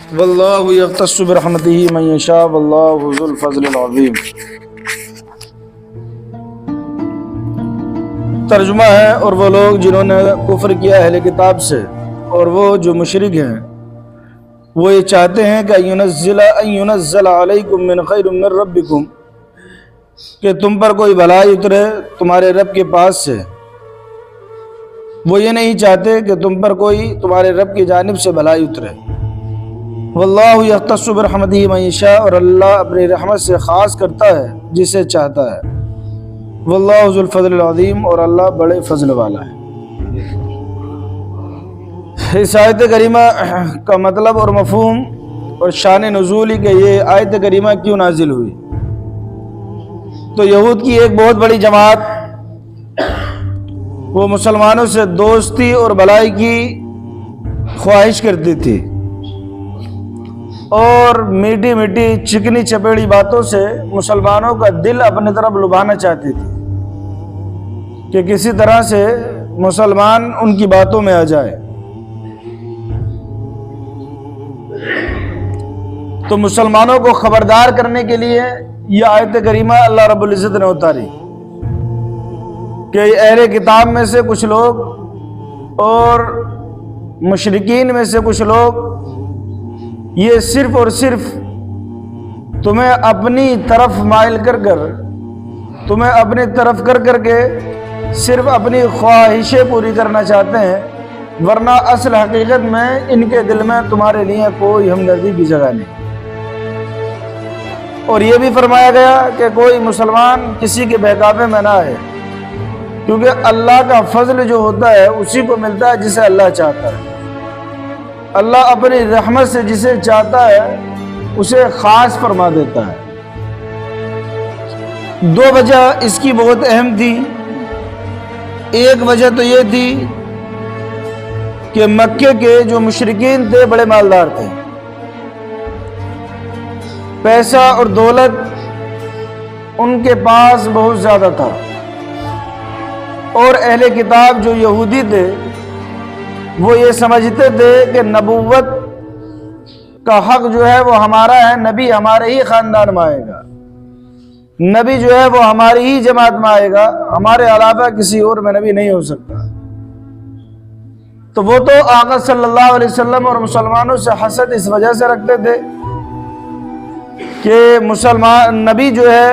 واللہ یختص برحمتہ من یشاء واللہ ذو الفضل العظیم۔ ترجمہ ہے، اور وہ لوگ جنہوں نے کفر کیا اہل کتاب سے اور وہ جو مشرک ہیں وہ یہ چاہتے ہیں کہ ان ینزل علیکم من خیر من ربکم، کہ تم پر کوئی بھلائی اترے تمہارے رب کے پاس سے۔ وہ یہ نہیں چاہتے کہ تم پر کوئی تمہارے رب کی جانب سے بھلائی اترے۔ واللہ یختص برحمتہ من یشاء، اور اللہ اپنی رحمت سے خاص کرتا ہے جسے چاہتا ہے۔ واللہ ذو الفضل العظیم، اور اللہ بڑے فضل والا ہے۔ اس آیت کریمہ کا مطلب اور مفہوم اور شان نزول کہ یہ آیت کریمہ کیوں نازل ہوئی، تو یہود کی ایک بہت بڑی جماعت وہ مسلمانوں سے دوستی اور بھلائی کی خواہش کرتی تھی، اور میٹھی میٹھی چکنی چپیڑی باتوں سے مسلمانوں کا دل اپنی طرف لبھانا چاہتی تھی کہ کسی طرح سے مسلمان ان کی باتوں میں آ جائے۔ تو مسلمانوں کو خبردار کرنے کے لیے یہ آیت کریمہ اللہ رب العزت نے اتاری کہ اہل کتاب میں سے کچھ لوگ اور مشرکین میں سے کچھ لوگ یہ صرف اور صرف تمہیں اپنی طرف مائل کر کر، تمہیں اپنی طرف کر کے صرف اپنی خواہشیں پوری کرنا چاہتے ہیں، ورنہ اصل حقیقت میں ان کے دل میں تمہارے لیے کوئی ہمدردی کی جگہ نہیں۔ اور یہ بھی فرمایا گیا کہ کوئی مسلمان کسی کے بہکاوے میں نہ آئے، کیونکہ اللہ کا فضل جو ہوتا ہے اسی کو ملتا ہے جسے اللہ چاہتا ہے۔ اللہ اپنی رحمت سے جسے چاہتا ہے اسے خاص فرما دیتا ہے۔ دو وجہ اس کی بہت اہم تھی۔ ایک وجہ تو یہ تھی کہ مکے کے جو مشرکین تھے بڑے مالدار تھے، پیسہ اور دولت ان کے پاس بہت زیادہ تھا، اور اہل کتاب جو یہودی تھے وہ یہ سمجھتے تھے کہ نبوت کا حق جو ہے وہ ہمارا ہے، نبی ہمارے ہی خاندان میں آئے گا، نبی جو ہے وہ ہماری ہی جماعت میں آئے گا، ہمارے علاوہ کسی اور میں نبی نہیں ہو سکتا۔ تو وہ تو آقا صلی اللہ علیہ وسلم اور مسلمانوں سے حسد اس وجہ سے رکھتے تھے کہ مسلمان نبی جو ہے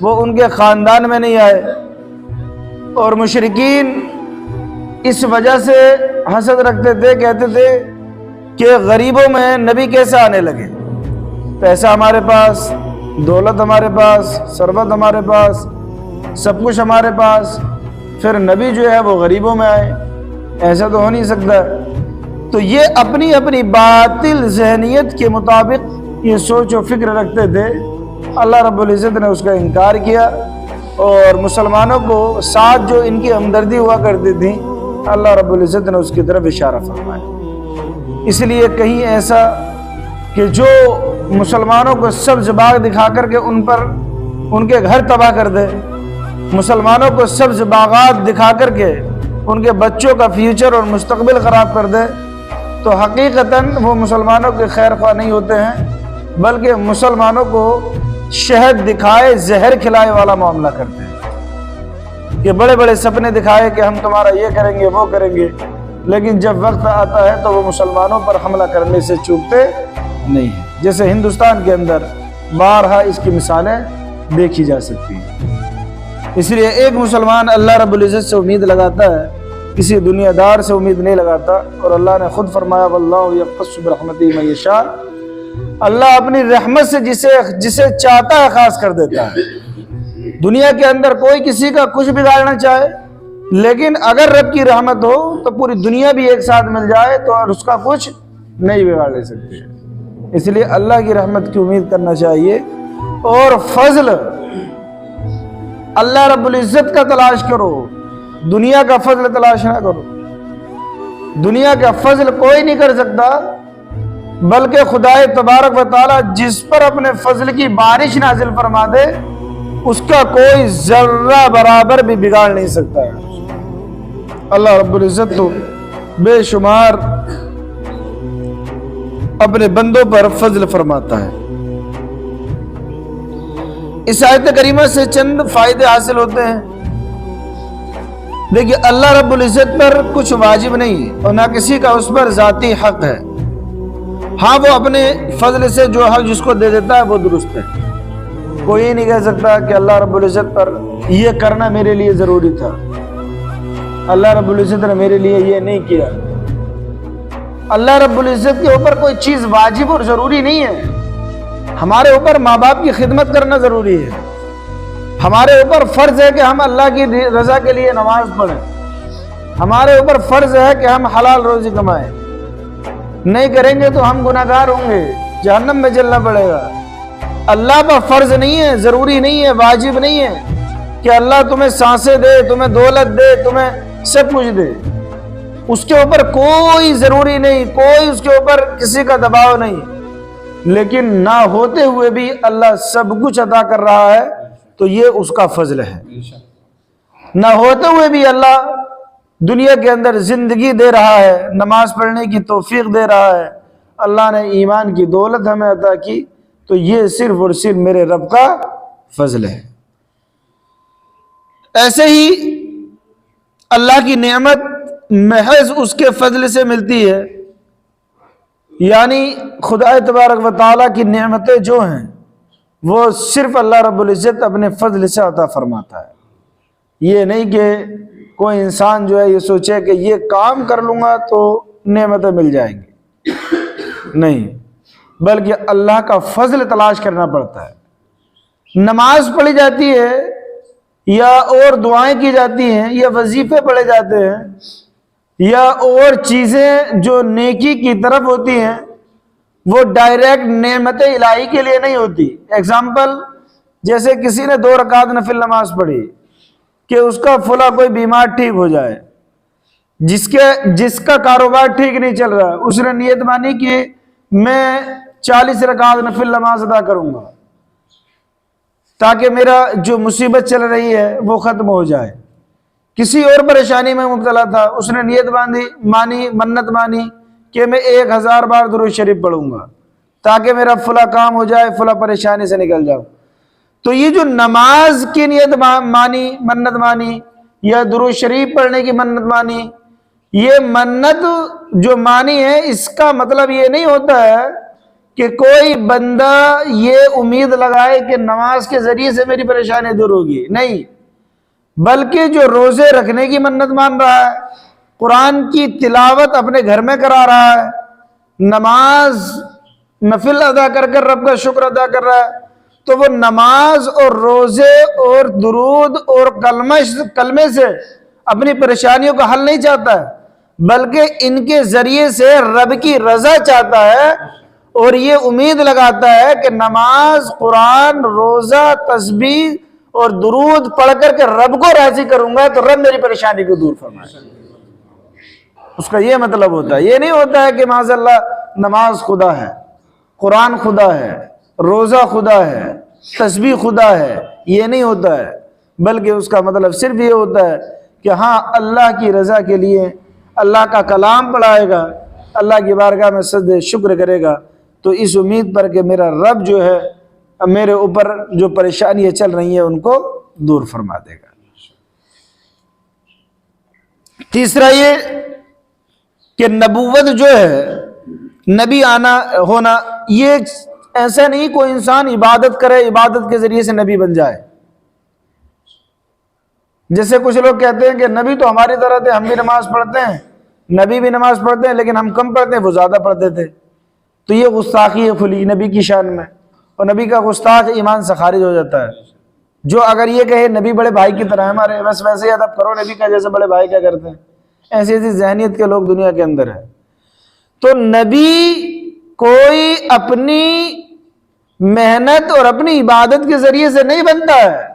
وہ ان کے خاندان میں نہیں آئے، اور مشرکین اس وجہ سے حسد رکھتے تھے، کہتے تھے کہ غریبوں میں نبی کیسے آنے لگے، پیسہ ہمارے پاس، دولت ہمارے پاس، ثروت ہمارے پاس، سب کچھ ہمارے پاس، پھر نبی جو ہے وہ غریبوں میں آئے، ایسا تو ہو نہیں سکتا۔ تو یہ اپنی اپنی باطل ذہنیت کے مطابق یہ سوچ و فکر رکھتے تھے۔ اللہ رب العزت نے اس کا انکار کیا، اور مسلمانوں کو ساتھ جو ان کی ہمدردی ہوا کرتی تھی اللہ رب العزت نے اس کی طرف اشارہ فرمایا۔ اس لیے کہیں ایسا کہ جو مسلمانوں کو سبز باغ دکھا کر کے ان پر ان کے گھر تباہ کر دے، مسلمانوں کو سبز باغات دکھا کر کے ان کے بچوں کا فیوچر اور مستقبل خراب کر دے، تو حقیقتاً وہ مسلمانوں کے خیر خواہ نہیں ہوتے ہیں، بلکہ مسلمانوں کو شہد دکھائے زہر کھلائے والا معاملہ کرتے ہیں کہ بڑے بڑے سپنے دکھائے کہ ہم تمہارا یہ کریں گے وہ کریں گے، لیکن جب وقت آتا ہے تو وہ مسلمانوں پر حملہ کرنے سے چوکتے نہیں ہیں، جیسے ہندوستان کے اندر بارہا اس کی مثالیں دیکھی جا سکتی ہیں۔ اس لیے ایک مسلمان اللہ رب العزت سے امید لگاتا ہے، کسی دنیا دار سے امید نہیں لگاتا، اور اللہ نے خود فرمایا واللہ یختص برحمتہ من یشاء، اللہ اپنی رحمت سے جسے چاہتا ہے خاص کر دیتا ہے۔ دنیا کے اندر کوئی کسی کا کچھ بگاڑنا چاہے، لیکن اگر رب کی رحمت ہو تو پوری دنیا بھی ایک ساتھ مل جائے تو اس کا کچھ نہیں بگاڑ لے سکتے۔ اس لیے اللہ کی رحمت کی امید کرنا چاہیے، اور فضل اللہ رب العزت کا تلاش کرو، دنیا کا فضل تلاش نہ کرو۔ دنیا کا فضل کوئی نہیں کر سکتا، بلکہ خدائے تبارک و تعالی جس پر اپنے فضل کی بارش نازل فرما دے اس کا کوئی ذرہ برابر بھی بگاڑ نہیں سکتا ہے۔ اللہ رب العزت تو بے شمار اپنے بندوں پر فضل فرماتا ہے۔ اس آیت کریمہ سے چند فائدے حاصل ہوتے ہیں۔ دیکھیے، اللہ رب العزت پر کچھ واجب نہیں اور نہ کسی کا اس پر ذاتی حق ہے۔ ہاں، وہ اپنے فضل سے جو حق جس کو دے دیتا ہے وہ درست ہے۔ کوئی یہ نہیں کہہ سکتا کہ اللہ رب العزت پر یہ کرنا میرے لیے ضروری تھا، اللہ رب العزت نے میرے لیے یہ نہیں کیا۔ اللہ رب العزت کے اوپر کوئی چیز واجب اور ضروری نہیں ہے۔ ہمارے اوپر ماں باپ کی خدمت کرنا ضروری ہے، ہمارے اوپر فرض ہے کہ ہم اللہ کی رضا کے لیے نماز پڑھیں، ہمارے اوپر فرض ہے کہ ہم حلال روزی کمائیں۔ نہیں کریں گے تو ہم گناہگار ہوں گے، جہنم میں جلنا پڑے گا۔ اللہ پر فرض نہیں ہے، ضروری نہیں ہے، واجب نہیں ہے کہ اللہ تمہیں سانسیں دے، تمہیں دولت دے، تمہیں سب کچھ دے۔ اس کے اوپر کوئی ضروری نہیں، کوئی اس کے اوپر کسی کا دباؤ نہیں، لیکن نہ ہوتے ہوئے بھی اللہ سب کچھ عطا کر رہا ہے تو یہ اس کا فضل ہے۔ نہ ہوتے ہوئے بھی اللہ دنیا کے اندر زندگی دے رہا ہے، نماز پڑھنے کی توفیق دے رہا ہے، اللہ نے ایمان کی دولت ہمیں عطا کی، تو یہ صرف اور صرف میرے رب کا فضل ہے۔ ایسے ہی اللہ کی نعمت محض اس کے فضل سے ملتی ہے، یعنی خدا تبارک و تعالیٰ کی نعمتیں جو ہیں وہ صرف اللہ رب العزت اپنے فضل سے عطا فرماتا ہے۔ یہ نہیں کہ کوئی انسان جو ہے یہ سوچے کہ یہ کام کر لوں گا تو نعمتیں مل جائیں گی، نہیں، بلکہ اللہ کا فضل تلاش کرنا پڑتا ہے۔ نماز پڑھی جاتی ہے یا اور دعائیں کی جاتی ہیں یا وظیفے پڑھے جاتے ہیں یا اور چیزیں جو نیکی کی طرف ہوتی ہیں، وہ ڈائریکٹ نعمت الہی کے لیے نہیں ہوتی۔ ایگزامپل، جیسے کسی نے 2 رکعت نفل نماز پڑھی کہ اس کا فلاں کوئی بیمار ٹھیک ہو جائے، جس کا کاروبار ٹھیک نہیں چل رہا، اس نے نیت مانی کہ میں 40 رکعت نفل نماز ادا کروں گا تاکہ میرا جو مصیبت چل رہی ہے وہ ختم ہو جائے۔ کسی اور پریشانی میں مبتلا تھا، اس نے نیت منت مانی کہ میں 1000 بار درود شریف پڑھوں گا تاکہ میرا فلاں کام ہو جائے، فلاں پریشانی سے نکل جاؤں۔ تو یہ جو نماز کی نیت مانی، منت مانی یا درود شریف پڑھنے کی منت مانی، یہ منت جو مانی ہے اس کا مطلب یہ نہیں ہوتا ہے کہ کوئی بندہ یہ امید لگائے کہ نماز کے ذریعے سے میری پریشانی دور ہوگی، نہیں، بلکہ جو روزے رکھنے کی منت مان رہا ہے، قرآن کی تلاوت اپنے گھر میں کرا رہا ہے، نماز نفل ادا کر کر رب کا شکر ادا کر رہا ہے، تو وہ نماز اور روزے اور درود اور کلمے سے اپنی پریشانیوں کا حل نہیں چاہتا ہے، بلکہ ان کے ذریعے سے رب کی رضا چاہتا ہے، اور یہ امید لگاتا ہے کہ نماز، قرآن، روزہ، تسبیح اور درود پڑھ کر کے رب کو راضی کروں گا تو رب میری پریشانی کو دور فرمائے۔ اس کا یہ مطلب ہوتا ہے، یہ نہیں ہوتا ہے کہ معاذ اللہ نماز خدا ہے، قرآن خدا ہے، روزہ خدا ہے، تسبیح خدا ہے، یہ نہیں ہوتا ہے، بلکہ اس کا مطلب صرف یہ ہوتا ہے کہ ہاں اللہ کی رضا کے لیے اللہ کا کلام پڑھائے گا، اللہ کی بارگاہ میں سجدہ شکر کرے گا، تو اس امید پر کہ میرا رب جو ہے میرے اوپر جو پریشانیاں چل رہی ہیں ان کو دور فرما دے گا۔ تیسرا یہ کہ نبوت جو ہے، نبی ہونا، یہ ایسا نہیں کوئی انسان عبادت کرے، عبادت کے ذریعے سے نبی بن جائے۔ جیسے کچھ لوگ کہتے ہیں کہ نبی تو ہماری طرح تھے، ہم بھی نماز پڑھتے ہیں، نبی بھی نماز پڑھتے ہیں لیکن ہم کم پڑھتے ہیں، وہ زیادہ پڑھتے تھے، تو یہ گستاخی ہے کھلی نبی کی شان میں، اور نبی کا گستاخ ایمان سے خارج ہو جاتا ہے۔ جو اگر یہ کہے نبی بڑے بھائی کی طرح ہمارے، بس ویسے ہی ادب کرو نبی کا جیسے بڑے بھائی کیا کرتے ہیں، ایسی ایسی ذہنیت کے لوگ دنیا کے اندر ہیں۔ تو نبی کوئی اپنی محنت اور اپنی عبادت کے ذریعے سے نہیں بنتا ہے،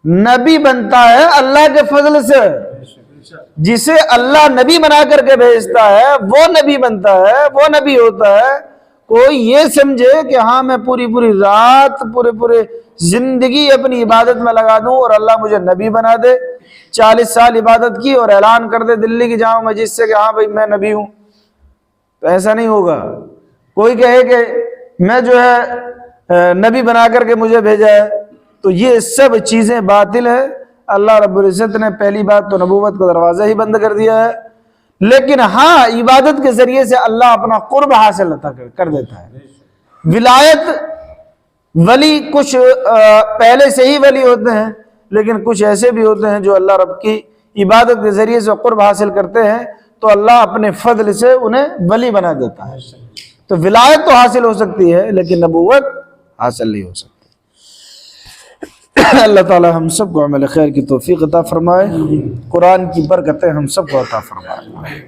نبی بنتا ہے اللہ کے فضل سے۔ جسے اللہ نبی بنا کر کے بھیجتا ہے وہ نبی بنتا ہے، وہ نبی ہوتا ہے۔ کوئی یہ سمجھے کہ ہاں میں پوری رات پورے زندگی اپنی عبادت میں لگا دوں اور اللہ مجھے نبی بنا دے، 40 سال عبادت کی اور اعلان کر دے دلی کی جامع مسجد سے کہ ہاں بھائی میں نبی ہوں، تو ایسا نہیں ہوگا۔ کوئی کہے کہ میں جو ہے نبی بنا کر کے مجھے بھیجا ہے، تو یہ سب چیزیں باطل ہے۔ اللہ رب العزت نے پہلی بات تو نبوت کا دروازہ ہی بند کر دیا ہے، لیکن ہاں عبادت کے ذریعے سے اللہ اپنا قرب حاصل کر دیتا ہے۔ ولایت ولی کچھ پہلے سے ہی ولی ہوتے ہیں، لیکن کچھ ایسے بھی ہوتے ہیں جو اللہ رب کی عبادت کے ذریعے سے قرب حاصل کرتے ہیں، تو اللہ اپنے فضل سے انہیں ولی بنا دیتا ہے۔ تو ولایت تو حاصل ہو سکتی ہے لیکن نبوت حاصل نہیں ہو سکتی۔ اللہ تعالی ہم سب کو عمل خیر کی توفیق عطا فرمائے، قرآن کی برکتیں ہم سب کو عطا فرمائے۔